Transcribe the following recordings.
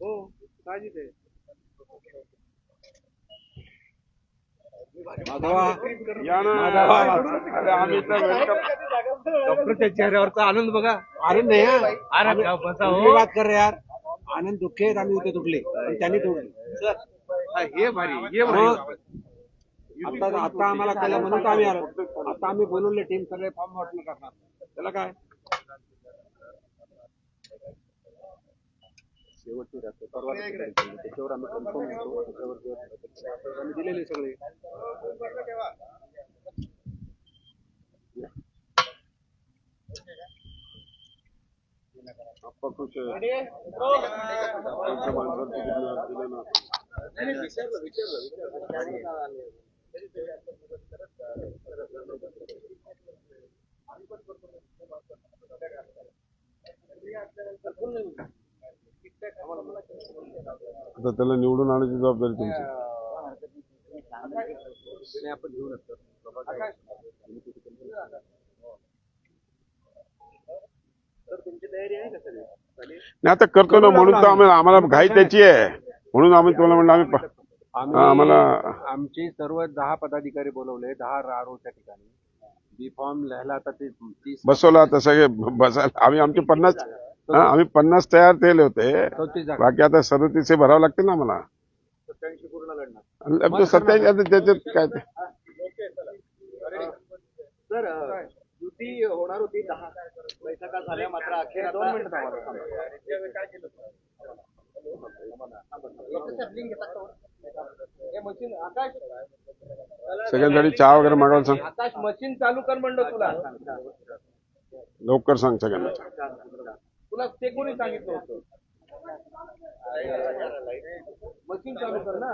हो काळजीच आहे. डॉक्टरच्या चेहऱ्यावरचा आनंद बघा. आनंद नाही हो. बात कर रहे यार. आनंद दुःख आहेत आम्ही होते तुटले पण त्यांनी तोडले. हे भारी हे भारी. आता आम्हाला त्याला म्हणून आम्ही आलो. आता आम्ही बोलवले टीम सगळे फॉर्म वाटणं करणार त्याला काय शेवटची रात्र परवा त्याच्यावर आम्ही कन्फर्म होतो. त्याच्यावर आम्ही दिलेले सगळे खुश आता त्याला निवडून आणण्याची जबाबदारी तुमची. आपण घेऊन असतो. नाही आता करतो ना म्हणून तर आम्हाला घाई त्याची आहे म्हणून आम्ही तुम्हाला म्हणलं आम्हाला आमचे सर्व 10 पदाधिकारी बोलवले 10 रारोच्या ठिकाणी बी फॉर्म लिहायला आता ते 30 बसवला आता सगळे बसायला आम्ही आमचे 50 आम्ही 50 तयार केले होते. बाकी आता 37 भरावं लागते ना आम्हाला. 87 पूर्ण लढणार. 27 त्याच्यात काय ते सर युती होणार होती 10 बैठका झाल्या मात्र अखेर 2 मिनिटं सगळ्यांसाठी चहा वगैरे मागवायला सांग. आकाश मशीन चालू कर म्हणलं तुला. लवकर सांग सगळ्यांना. तुला ते कोणी सांगितलं होतं. मशीन चालू कर ना.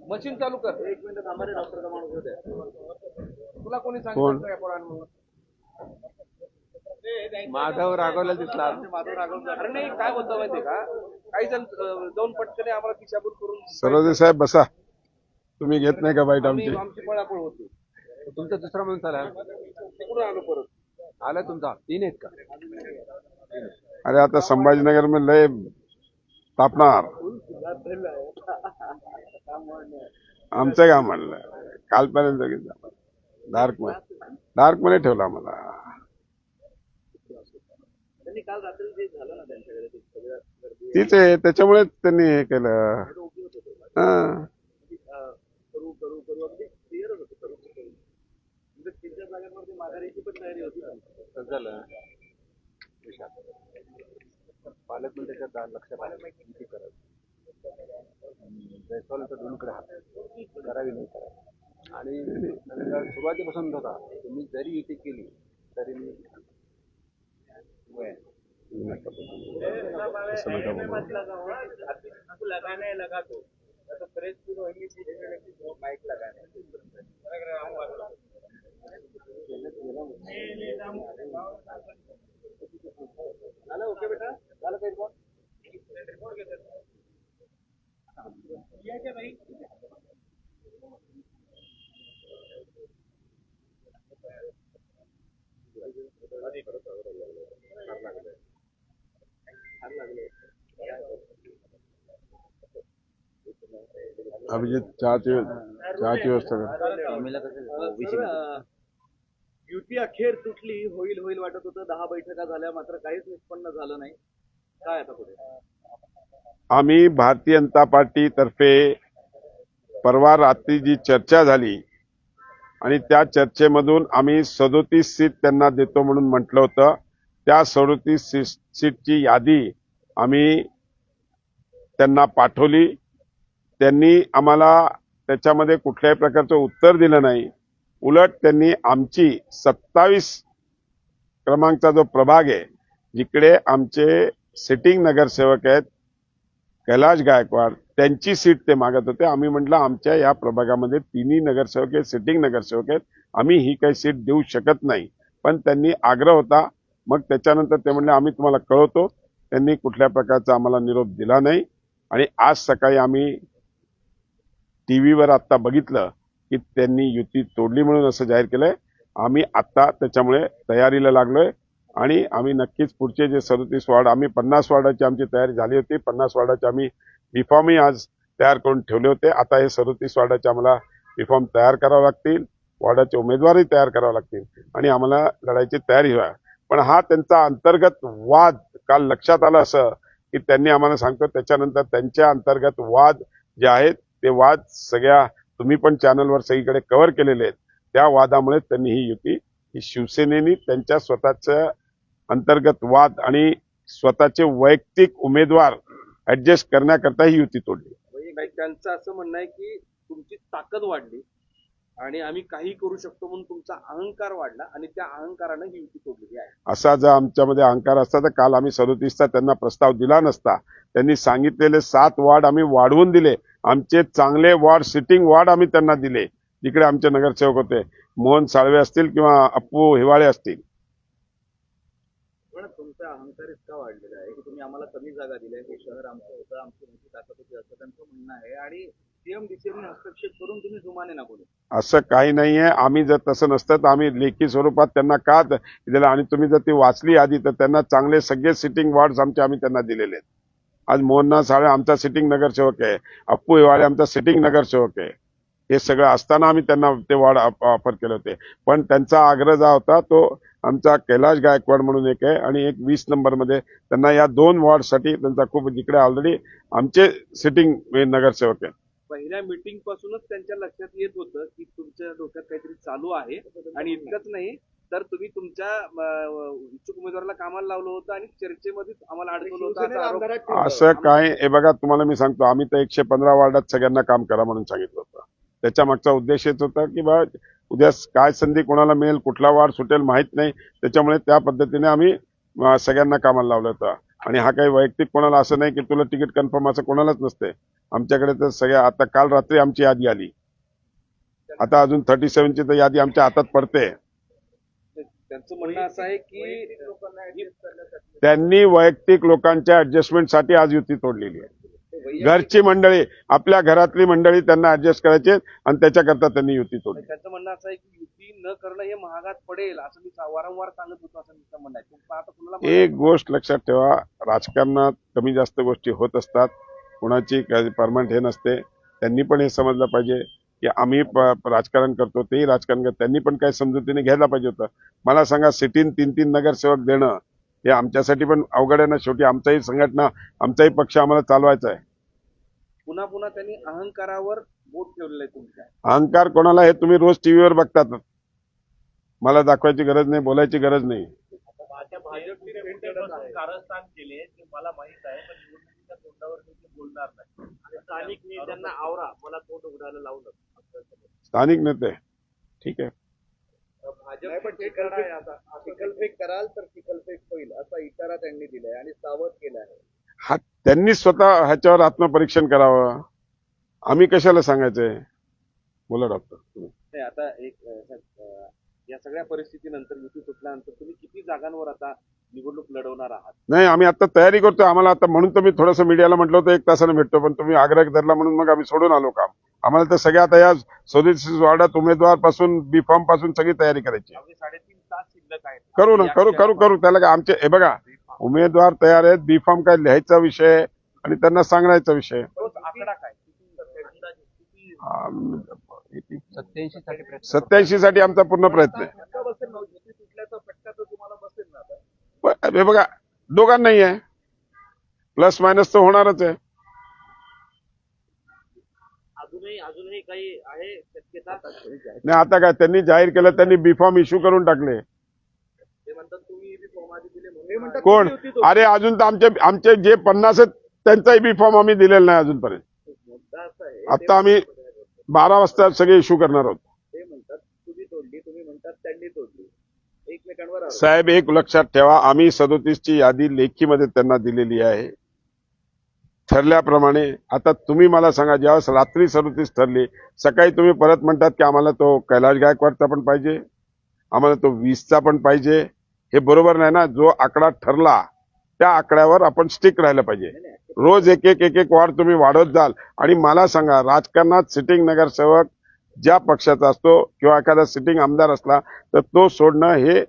मशीन चालू कर. 1 मिनिट थांबा रे. डॉक्टरचा माणूस होते. तुला कोणी सांगितलं. माधव राघवला दिसला. अरे नाही काय बोलतो माहितीये का काही जण जाऊन पटकन आम्हाला दिशाभूल करून. सरोदे साहेब बसा. तुम्ही घेत नाही का बाईट आमची. आमची पळापळ होती. तुमचा दुसरा माणूस आला. तिकडून आलो परत. आला तुमचा 3 आहेत का. अरे आता संभाजीनगर में लय तापणार. आमचं काय म्हणलं कालपर्यंत डार्क मध्ये ठेवला आम्हाला. त्यांनी काल रात्री जे झालं ना त्यांच्याकडे तीच आहे त्याच्यामुळे त्यांनी हे केलं. करू करू करू अगदी क्लिअरच होतं. करू करू म्हणजे 3-4 जागांवरती माघारीची पण तयारी होती. झालं पालकमंत्री त्याच्यात लक्षात आलं करत जयस्वालचा दोन्हीकडे हात करावी नाही करावी आणि सुरुवातीपासून होता तुम्ही जरी युती केली तरी मी लगाने लगा तो प्रेस माइक लगाने ओके बेटा झालं काही रिपोर्ट घेतात. अभिजित चहाची व्यवस्था कर. युती अखेर तुटली. होईल वाटत होतं. 10 बैठका झाल्या मात्र काहीच निष्पन्न झालं नाही. काय आता पुढे. आम्ही भारतीय जनता पार्टी तर्फे परवा रात्री जी चर्चा झाली आणि त्या चर्चेमधून आम्ही 37 सीट त्यांना देतो म्हणून म्हटलं होतं. त्या 37 सीटची यादी आम्ही त्यांना पाठवली. त्यांनी आम्हाला त्याच्यामध्ये कुठल्याही प्रकारचं उत्तर दिलं नाही. उलट त्यांनी आमची 27 क्रमांकचा जो प्रभाग आहे जिकडे आमचे सिटिंग नगरसेवक आहेत कैलाश गायकवाड त्यांची सीट ते मागत होते. आम्ही म्हटलं आमच्या या प्रभागामध्ये 3 नगरसेवक आहेत सिटिंग नगरसेवक आहेत. आम्ही ही काही सीट देऊ शकत नाही. पण त्यांनी आग्रह होता मग त्याच्यानंतर ते म्हणले आम्ही तुम्हाला कळवतो. त्यांनी कुठल्या प्रकारचा आम्हाला निरोप दिला नाही. आणि आज सकाळी आम्ही टीव्हीवर आता बघितलं की त्यांनी युती तोडली म्हणून असं जाहीर केलंय. आम्ही आता त्याच्यामुळे तयारीला लागलोय आणि आम्ही नक्कीच पुढचे जे 37 वॉर्ड, आम्ही 50 वॉर्डाची आमची तयारी झाली होती. 50 वॉर्डाचे आम्ही बीफॉर्मही आज तयार करून ठेवले होते. आता हे 37 वॉर्डाचे आम्हाला बीफॉर्म तयार करावे लागतील, वॉर्डाचे उमेदवारही तयार करावे लागतील आणि आम्हाला लढायची तयारी व्हा. पण हा त्यांचा अंतर्गत वाद काल लक्षात आलं असं की त्यांनी आम्हाला सांगतो त्याच्यानंतर त्यांच्या अंतर्गत वाद जे आहेत ते वाद सगळ्या तुम्ही पण चॅनलवर सगळीकडे कव्हर केलेले आहेत. त्या वादामुळे त्यांनी ही युती, ही शिवसेनेनी त्यांच्या स्वतःच्या अंतर्गत वाद आणि स्वतःचे वैयक्तिक उमेदवार ऍडजस्ट करण्याकरता ही युती तोडली. त्यांचं असं म्हणणं आहे की तुमची ताकद वाढली आणि आम्ही काही करू शकतो म्हणून तुमचा अहंकार वाढला आणि त्या अहंकारानं ही युती तोडलेली आहे. असा जर आमच्यामध्ये अहंकार असता तर काल आम्ही 37चा त्यांना प्रस्ताव दिला नसता. त्यांनी सांगितलेले 7 वॉर्ड आम्ही वाढवून दिले. आमचे चांगले वॉर्ड, सिटिंग वॉर्ड आम्ही त्यांना दिले. जिकडे आमचे नगरसेवक होते, मोहन साळवे असतील किंवा अप्पू हिवाळे असतील. पण तुमचा अहंकार इतका वाढलेला आहे की तुम्ही आम्हाला कमी जागा दिल्या, हे शहर आमचं होतं, आमची मोठी ताकद होती असं त्यांचं म्हणणं आहे आणि सीएम डीसीएमने हस्तक्षेप करून तुम्ही जुमाने ना बोलू. असं काही नाहीये. आम्ही जर तसं नसतं तर आम्ही लेखी स्वरूपात त्यांना का दिलं आणि तुम्ही जर ती वाचली आधी तर त्यांना चांगले सगळे सिटिंग वॉर्ड आम्ही त्यांना दिलेले आहेत. आज मोहननाथ साळे आमचा सिटिंग नगरसेवक आहे, अप्पू हिवाळे आमचा सिटिंग नगरसेवक आहे. हे सगळं असताना आम्ही त्यांना ते वॉर्ड ऑफर केले होते. पण त्यांचा आग्रह जो होता तो आमचा कैलाश गायकवाड म्हणून एक आहे आणि एक 20 नंबरमध्ये त्यांना या 2 वॉर्डसाठी त्यांचा खूप, जिकडे ऑलरेडी आमचे सिटिंग नगरसेवक आहे. पहिल्या मीटिंग पासूनच त्यांच्या लक्षात येत होतं की तुमच्या डोक्यात काहीतरी चालू आहे आणि इतकंच नाही तर तुम्ही तुमच्या इच्छुक उमेदवाराला कामाला लावलं होतं आणि चर्चेमध्येच आम्हाला अडकवलं होतं असा आरोप. असं काय, हे बघा तुम्हाला मी सांगतो, आम्ही तर 115 वॉर्डात सगळ्यांना काम करा म्हणून सांगितलं होतं. त्याच्या मागचा उद्देश हेच होता की बा उद्या काय संधी कोणाला मिळेल, कुठला वार्ड सुटेल माहित नाही. त्याच्यामुळे त्या पद्धतीने आम्ही सगळ्यांना कामाला लावलं होतं. आणि हा काही वैयक्तिक कोणाला असं नाही की तुला तिकीट कन्फर्म असं कोणालाच नसते. आमच्याकडे तर सगळ्या, आता काल रात्री आमची यादी आली, आता अजून 37ची तर यादी आमच्या हातात पडते. त्यांचं म्हणणं असं आहे की त्यांनी वैयक्तिक लोकांच्या ऍडजस्टमेंटसाठी आज युती तोडलेली आहे. घरची मंडळी, आपल्या घरातली मंडळी त्यांना ऍडजस्ट करायचे आणि त्याच्याकरता त्यांनी युती तोडली. त्यांचं म्हणणं असं आहे की युती न करणं हे महागात पडेल असं मी वारंवार सांगत होतो असं त्यांचं म्हणणं आहे. तुमचं आता कुणाला एक गोष्ट लक्षात ठेवा, राजकारणात कमी जास्त गोष्टी होत असतात, कुणाची परमनंट हे नसते. त्यांनी पण हे समजलं पाहिजे की आम्ही राजकारण करतो, तेही राजकारण करतो. त्यांनी पण काही समजुतीने घ्यायला पाहिजे होतं. मला सांगा, सिटीन 3-3 नगरसेवक देणं हे आमच्यासाठी पण अवघड आहे ना. शेवटी आमचाही संघटना, आमचाही पक्ष आम्हाला चालवायचा आहे. पुन्हा पुन्हा त्यांनी अहंकारावर बोट ठेवलेलं आहे तुमच्या. अहंकार कोणाला हे तुम्ही रोज टीव्हीवर बघतात. मला दाखवायची गरज नाही, बोलायची गरज नाही. कारस्थान केले ते मला माहित आहे, पण निवडणुकीच्या तोंडावर बोलणार नाही आणि स्थानिक नेत्यांना आवरा मला तोंड उघडायला लावलं. स्थानिक नेते ठीक आहे, भाजप चिखलफेक कराल तर चिखलफेक होईल असा इशारा त्यांनी दिलाय आणि सावध केला आहे. हा त्यांनी स्वतः ह्याच्यावर आत्मपरीक्षण करावं. आम्ही कशाला सांगायचंय. बोला डॉक्टर. नाही, आता एक या सगळ्या परिस्थितीनंतर युती सुटल्यानंतर तुम्ही किती जागांवर आता निवडणूक लढवणार आहात? नाही, आम्ही आता तयारी करतो. आम्हाला आता म्हणून तर मी थोडंसं मीडियाला म्हटलं होतं 1 तासाने भेटतो, पण तुम्ही आग्रह धरला म्हणून मग आम्ही सोडून आलो काम. आम्हाला तर सगळ्या आता या 37 वॉर्डात उमेदवार पासून बीफॉर्म पासून सगळी तयारी करायची. 3.5 तास शिल्लक आहेत. करू ना, करू त्याला काय आमचे, हे बघा उमेदवार तयार आहेत. बीफॉर्म काय लिहायचा विषय आणि त्यांना सांगायचा विषय. तोच आकडा काय? 87 साठी आमचा पूर्ण प्रयत्न आहे. हे बघा दोघांनाही आहे, प्लस मायनस तर होणारच आहे. अजूनही काही आहे शक्यता? नाही, आता काय त्यांनी जाहीर केलं, त्यांनी बीफॉर्म इश्यू करून टाकले. ते म्हणतात तुम्ही बीफॉर्म आधी दिले म्हणून. कोण? अरे अजून तर आमचे जे 50 आहेत त्यांचाही बीफॉर्म आम्ही दिलेला नाही अजूनपर्यंत. मुद्दा असा आहे, आता आम्ही 12 वाजता सगळे इश्यू करणार आहोत. ते म्हणतात तुम्ही तोडली, तुम्ही म्हणतात त्यांनी तोडली. एकमेकांवर साहेब एक लक्षात ठेवा, आम्ही 37ची यादी लेखीमध्ये त्यांना दिलेली आहे ठरल्याप्रमाणे. आता तुम्ही मला सांगा, ज्यावेळेस रात्री 37 ठरली, सकाळी तुम्ही परत म्हणतात की आम्हाला तो कैलाश गायकवाडचा पण पाहिजे, आम्हाला तो 20चा पण पाहिजे. हे बरोबर नाही ना. जो आकडा ठरला त्या आकड्यावर आपण स्टिक राहिलं पाहिजे. रोज एक एक वाढ तुम्ही वाढवत जाल. आणि मला सांगा, राजकारणात सिटिंग नगरसेवक ज्या पक्षाचा असतो किंवा एखादा सिटिंग आमदार असला तर तो सोडणं हे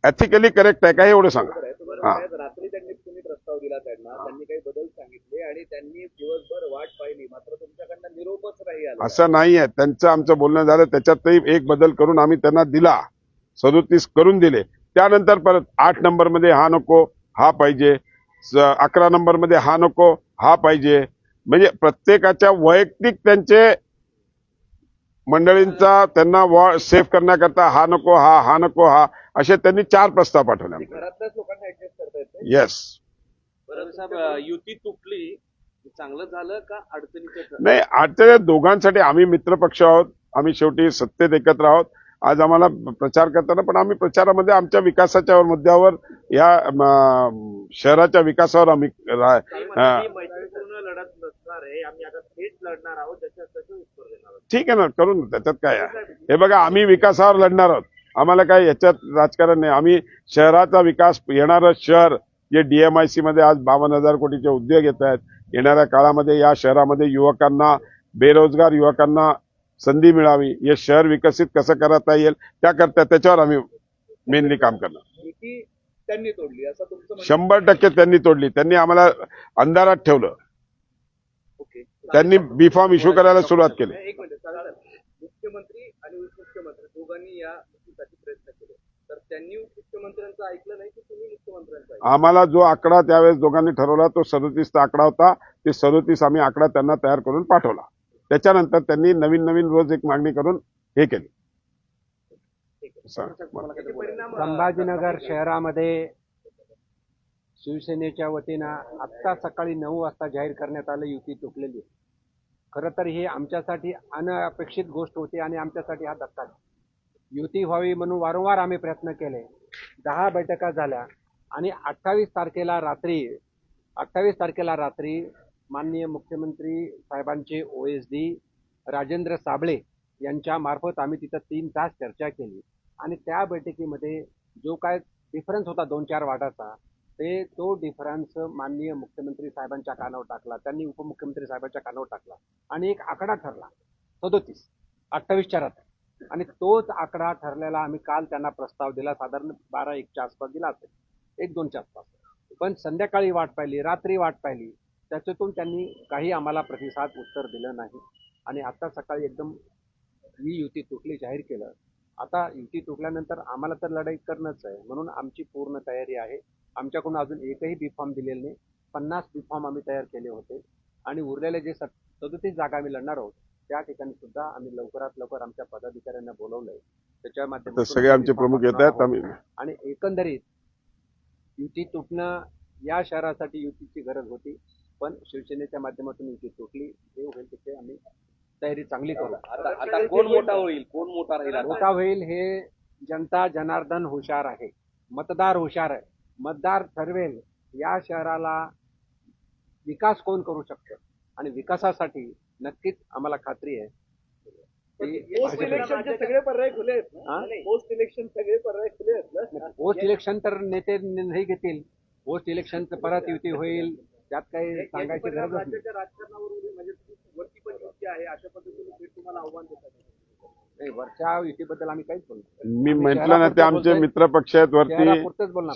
एथिकली करेक्ट आहे का, हे एवढं सांगा. हा. रात्री तुम्ही प्रस्ताव दिला त्यांनी काही बदल सांगितले आणि त्यांनी दिवसभर वाट पाहिली, मात्र तुमच्याकडनं निरोपच नाही आला. असं नाही आहे. त्यांचं आमचं बोलणं झालं, त्याच्यातही एक बदल करून आम्ही त्यांना दिला, 37 करून दिले. त्यानंतर परत 8 नंबरमध्ये हा नको हा पाहिजे, 11 नंबरमध्ये हा नको हा पाहिजे. म्हणजे प्रत्येकाच्या वैयक्तिक त्यांचे मंडळींचा त्यांना सेव्ह करण्याकरता हा नको हा नको हा असे त्यांनी 4 प्रस्ताव पाठवले. घरातल्याच लोकांना ऍडजस्ट करता येते. येस. बरं साहेब, युती तुटली, चांगलं झालं का अडचणीचं? नाही, अडचणी दोघांसाठी. आम्ही मित्रपक्ष आहोत, आम्ही शेवटी सत्तेत एकत्र आहोत. आज आम्हाला प्रचार करताना पण आम्ही प्रचारामध्ये आमच्या विकासाच्या मुद्द्यावर, या शहराच्या विकासावर आम्ही मैत्रीपूर्ण लढत नसणार आहे, आम्ही आता थेट लढणार आहोत, त्याचं उत्तर देणार आहोत. ठीक आहे ना, करून देऊ. त्याच्यात काय आहे. हे बघा, आम्ही विकासावर लढणार आहोत. आम्हाला काय याच्यात राजकारण नाही. आम्ही शहराचा विकास, येणारं शहर जे DMIC मध्ये आज 52,000 कोटीचे उद्योग येत आहेत, येणाऱ्या काळामध्ये या शहरामध्ये युवकांना, बेरोजगार युवकांना संधी मिळावी, हे शहर विकसित कसं करता येईल त्याकरता त्याच्यावर आम्ही मेनली काम करणार. युती त्यांनी तोडली असं तुमचं म्हणणं? 100% त्यांनी तोडली. त्यांनी आम्हाला अंधारात ठेवलं. ओके. त्यांनी B.Farm इश्यू करायला सुरुवात केली. एक मिनिट सांगा. मुख्यमंत्री आणि उपमुख्यमंत्री दोघांनी या युतीसाठी प्रयत्न केले, तर त्यांनी मुख्यमंत्र्यांचं ऐकलं नाही की तुम्ही मुख्यमंत्र्यांचं ऐकलं? आम्हाला जो आकडा त्यावेळेस दोघांनी ठरवला तो 37चा आकडा होता. ते 37 आम्ही आकडा त्यांना तयार करून पाठवला. त्याच्यानंतर त्यांनी नवीन रोज एक मागणी करून हे केली. संभाजीनगर शहरामध्ये शिवसेनेच्या वतीनं आत्ता सकाळी 9 वाजता जाहीर करण्यात आलं युती तुटलेली. खरं तर ही आमच्यासाठी अनपेक्षित गोष्ट होती आणि आमच्यासाठी हा धक्का. युती व्हावी म्हणून वारंवार आम्ही प्रयत्न केले. 10 बैठका झाल्या आणि 28 तारखेला रात्री माननीय मुख्यमंत्री साहेबांचे OSD राजेंद्र साबळे यांच्या मार्फत आम्ही तिथं 3 तास चर्चा केली आणि त्या बैठकीमध्ये जो काय डिफरन्स होता 2-4 वाटाचा, तो डिफरन्स माननीय मुख्यमंत्री साहेबांच्या कानावर टाकला, त्यांनी उपमुख्यमंत्री साहेबांच्या कानावर टाकला आणि एक आकडा ठरला 37, 28च्या रात्री. आणि तोच आकडा ठरलेला आम्ही काल त्यांना प्रस्ताव दिला, साधारण 12-1च्या आसपास दिला असेल, 1-2च्या आसपास. पण संध्याकाळी वाट पाहिली, रात्री वाट पाहिली, त्याच्यातून त्यांनी काही आम्हाला प्रतिसाद उत्तर दिलं नाही. आणि आता सकाळी एकदम ही युती तुटली जाहीर केलं. आता युती तुटल्यानंतर आम्हाला तर लढाई करणंच आहे, म्हणून आमची पूर्ण तयारी आहे. आमच्याकडून अजून एकही B.Farm दिलेलं नाही. 50 B.Farm आम्ही तयार केले होते आणि उरलेले जे 37 जागा आम्ही लढणार आहोत त्या ठिकाणी सुद्धा आम्ही लवकरात लवकर आमच्या पदाधिकाऱ्यांना बोलवलंय. त्याच्या माध्यमातून सगळे आमचे प्रमुख येत आहेत. आम्ही आणि एकंदरीत युती तुटणं या शहरासाठी युतीची गरज होती, पण शिवसेनेच्या माध्यमातून युती तुटली. जे होईल तिथे आम्ही तयारी चांगली करू. आता कोण मोठा होईल, कोण मोठा राहील? मोठा होईल हे जनता जनार्दन हुशार आहे, मतदार हुशार आहे. मतदार ठरवेल या शहराला विकास कोण करू शकतं आणि विकासासाठी नक्कीच आम्हाला खात्री आहे. पोस्ट इलेक्शनचे सगळे पर्याय खुले आहेत. पोस्ट इलेक्शन सगळे पर्याय खुले आहेत. पोस्ट इलेक्शन तर नेते नाही घेतील. पोस्ट इलेक्शन परत युती होईल, त्यात काही सांगायची गरज नाही. राज्याच्या राजकारणावर म्हणजे वरती पण युती आहे अशा पद्धतीने तुम्हाला आव्हान देतात? नाही, वरच्या युतीबद्दल आम्ही काहीच बोलतो. मी म्हटलं ना, ते आमचे मित्र पक्ष आहेत वरती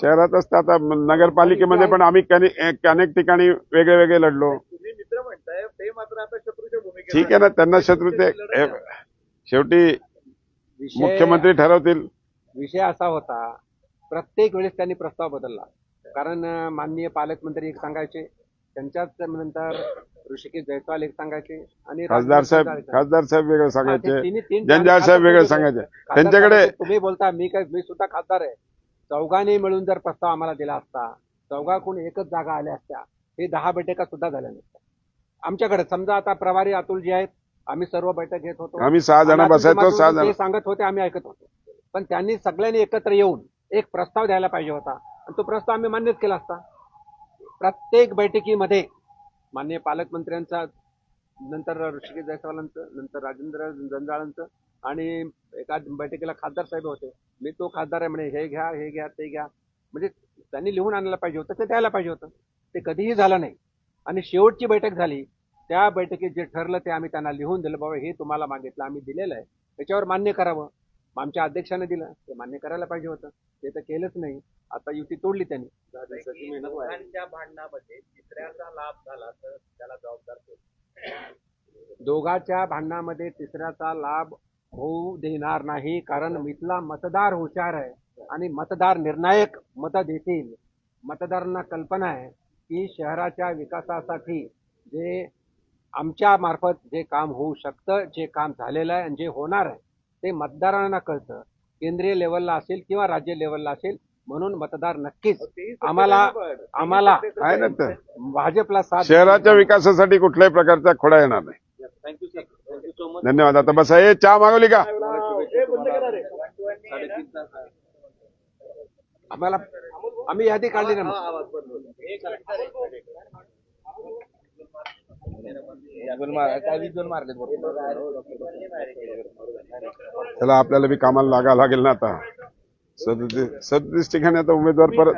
शहरात असतात. आता नगरपालिकेमध्ये पण आम्ही अनेक ठिकाणी वेगळे लढलो. तुम्ही मित्र म्हणताय, ते मात्र आता शत्रूच्या भूमिकेत. ठीक आहे ना, त्यांना शत्रू ते शेवटी मुख्यमंत्री ठरवतील. विषय असा होता, प्रत्येक वेळेस त्यांनी प्रस्ताव बदलला. कारण माननीय पालकमंत्री एक सांगायचे, त्यांच्याच नंतर ऋषिकेश जयस्वाल एक सांगायचे आणि खासदार साहेब वेगळे सांगायचे, जंजाळ साहेब वेगळे सांगायचे. त्यांच्याकडे तुम्ही बोलता, मी सुद्धा खासदार आहे. चौघांनी मिळून जर प्रस्ताव आम्हाला दिला असता, चौघाकडून एकच जागा आल्या असत्या, हे 10 बैठका सुद्धा झाल्या नसत्या आमच्याकडे. समजा आता प्रभारी अतुलजी आहेत, आम्ही सर्व बैठक घेत होतो, आम्ही 6 जण बसायचो, 6 जण सांगत होते, आम्ही ऐकत होतो. पण त्यांनी सगळ्यांनी एकत्र येऊन एक प्रस्ताव द्यायला पाहिजे होता आणि तो प्रस्ताव आम्ही मान्यच केला असता. प्रत्येक बैठकीमध्ये माननीय पालकमंत्र्यांचा, नंतर ऋषिकेश जयस्वालांचं, नंतर राजेंद्र जंजाळांचं आणि एका बैठकीला खासदार साहेब होते. मी तो खासदार आहे म्हणे, हे घ्या, हे घ्या, ते घ्या. म्हणजे त्यांनी लिहून आणायला पाहिजे होतं, ते द्यायला पाहिजे होतं. ते कधीही झालं नाही. आणि शेवटची बैठक झाली, त्या बैठकीत जे ठरलं ते आम्ही त्यांना लिहून दिलं, बाबा हे तुम्हाला मागितलं, आम्ही दिलेलं आहे, त्याच्यावर मान्य करावं. मग आमच्या अध्यक्षाने दिलं, ते मान्य करायला पाहिजे होतं, ते तर केलंच नाही. आता युती तोडली त्यांनी. दोघांच्या भांडणामध्ये तिसऱ्याचा लाभ झाला तर त्याला जबाबदार कोण? दोघांच्या भांडणामध्ये तिसऱ्याचा लाभ होऊ देणार नाही, कारण इथला मतदार हुशार आहे आणि मतदार निर्णायक मतं देतील. मतदारांना कल्पना आहे की शहराच्या विकासासाठी जे आमच्या मार्फत जे काम होऊ शकतं, जे काम झालेलं आहे आणि जे होणार आहे ते मतदारांना कळतं. केंद्रीय लेवलला असेल किंवा राज्य लेवलला असेल, म्हणून मतदार नक्कीच आम्हाला आहे ना तर भाजपला साथ शहराच्या विकासासाठी कुठल्याही प्रकारचा खोडा येणार नाही. Thank you sir, thank you so much. धन्यवाद. आता बसा. हे चहा मागवली का? आम्हाला आम्ही यादी काढली ना. त्याला आपल्याला बी कामाला लागावं लागेल ना आता. 37 ठिकाणी आता उमेदवार परत